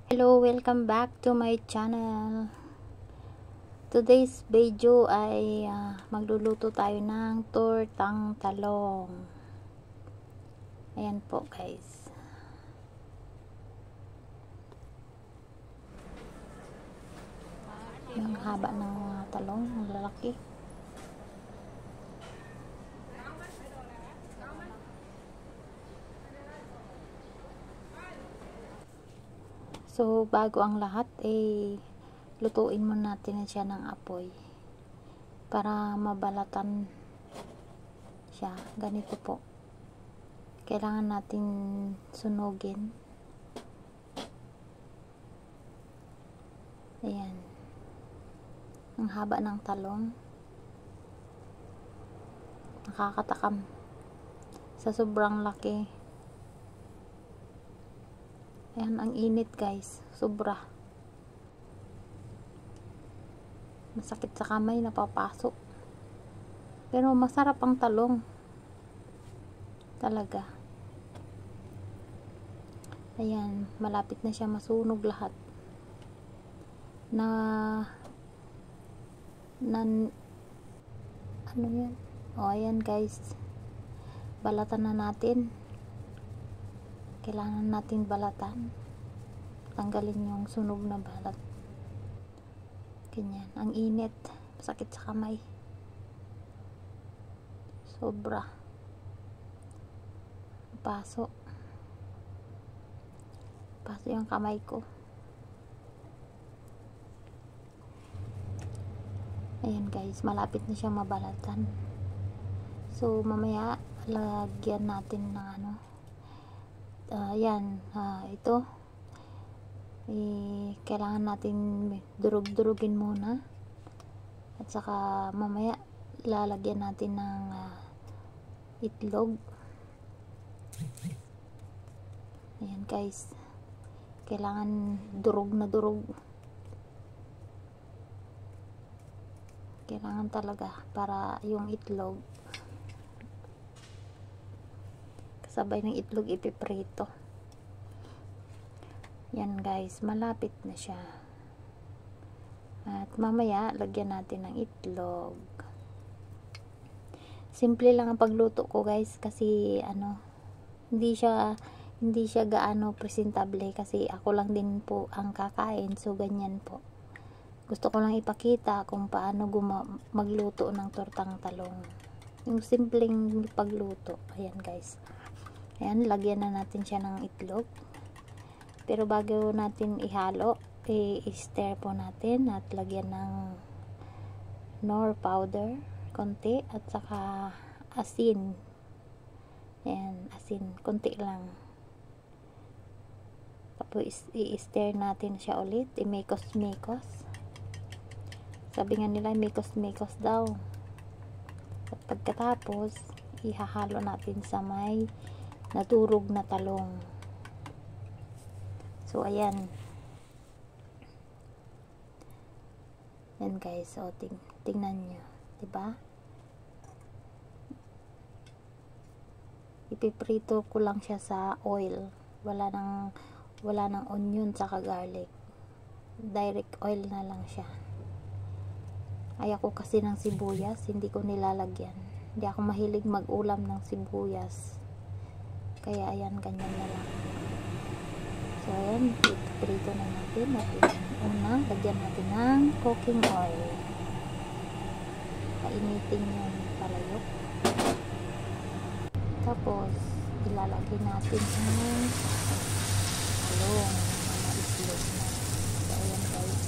Hello, welcome back to my channel. Today's video ay magluluto tayo ng tortang talong. Ayan po guys. Yung haba ng talong, ang lalaki. So, bago ang lahat, lutuin muna natin siya ng apoy para mabalatan siya. Ganito po. Kailangan natin sunugin. Ayan. Ang haba ng talong. Nakakatakam. Sa sobrang laki. Ayan, ang init guys. Sobra. Masakit sa kamay, napapasok. Pero masarap ang talong. Talaga. Ayan, malapit na siya masunog lahat. Ano yan? O, ayan guys. Balatan na natin. Kailangan natin balatan. Tanggalin yung sunog na balat. Ganyan. Ang init. Masakit sa kamay. Sobra. Paso yung kamay ko. Ayan guys. Malapit na siya mabalatan. So, mamaya lagyan natin ng ito kailangan natin durug-durugin muna at saka mamaya lalagyan natin ng itlog. Ayan guys, kailangan durug na durug, kailangan talaga para yung itlog sabay ng itlog ipiprito. Yan guys, malapit na siya. At mamaya lagyan natin ng itlog. Simple lang ang pagluto ko guys kasi hindi siya gaano presentable kasi ako lang din po ang kakain, so ganyan po. Gusto ko lang ipakita kung paano magluto ng tortang talong. Yung simpleng pagluto. Ayan guys. Ayan, lagyan na natin siya ng itlog. Pero bago natin ihalo, i-stir po natin at lagyan ng nor powder, konti, at saka asin. Ayan, asin, konti lang. Tapos i-stir natin siya ulit, i-mekos-mekos. Sabi nga nila, mekos-mekos daw. At pagkatapos, ihahalo natin sa may naturog na talong. So ayan. Yan guys, so tingnan nyo, 'di ba? Ipiprito ko lang siya sa oil. Wala nang onion saka garlic. Direct oil na lang siya. Ayoko kasi ng sibuyas, hindi ko nilalagyan. Hindi ako mahilig mag-ulam ng sibuyas. Kaya ayan, ganyan na lang. So ayan, ipiprito na natin. Una, lagyan natin ng cooking oil. Painitin yung palayok. Tapos ilalagay natin ang talong na islog na. So ayan guys,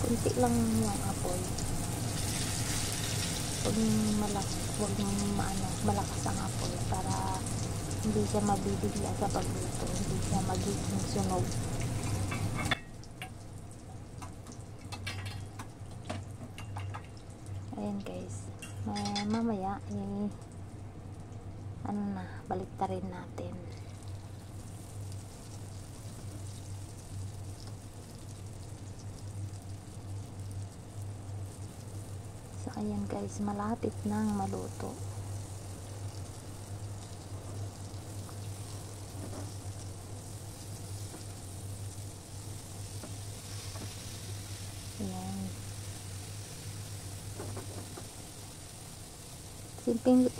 kunti lang yung apoy. Huwag malakas ang apoy para hindi siya mabibigla sa pagluto, hindi siya magiging sunog. Ayan guys, mamaya baliktarin natin. So ayan guys, malapit nang maluto.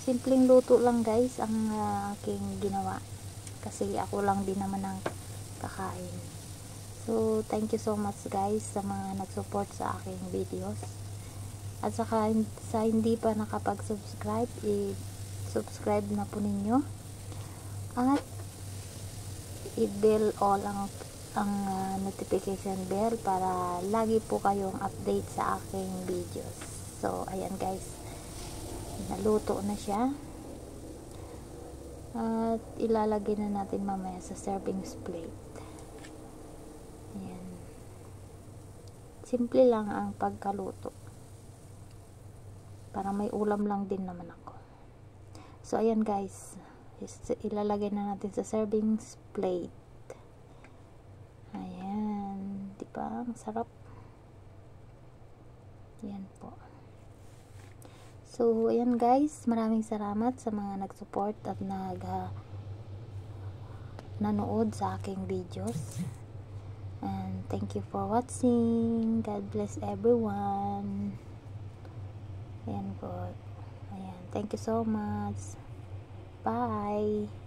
simpleng luto lang guys ang aking ginawa. Kasi ako lang din naman ang kakain. So, thank you so much guys sa mga nag-support sa aking videos. At saka sa hindi pa nakapag-subscribe, i-subscribe na po ninyo. At i-bell all ang notification bell para lagi po kayong update sa aking videos. So, ayan guys. Naluto na siya. At ilalagay na natin mamaya sa serving plate. Ayan. Simple lang ang pagkaluto. Para may ulam lang din naman ako. So, ayan guys. Ilalagay na natin sa serving plate. Ayan. Diba? Ang sarap. Ayan po. So, ayan guys. Maraming salamat sa mga nag-support at nanood sa aking videos. And thank you for watching. God bless everyone. Ayan po. Ayan. Thank you so much. Bye.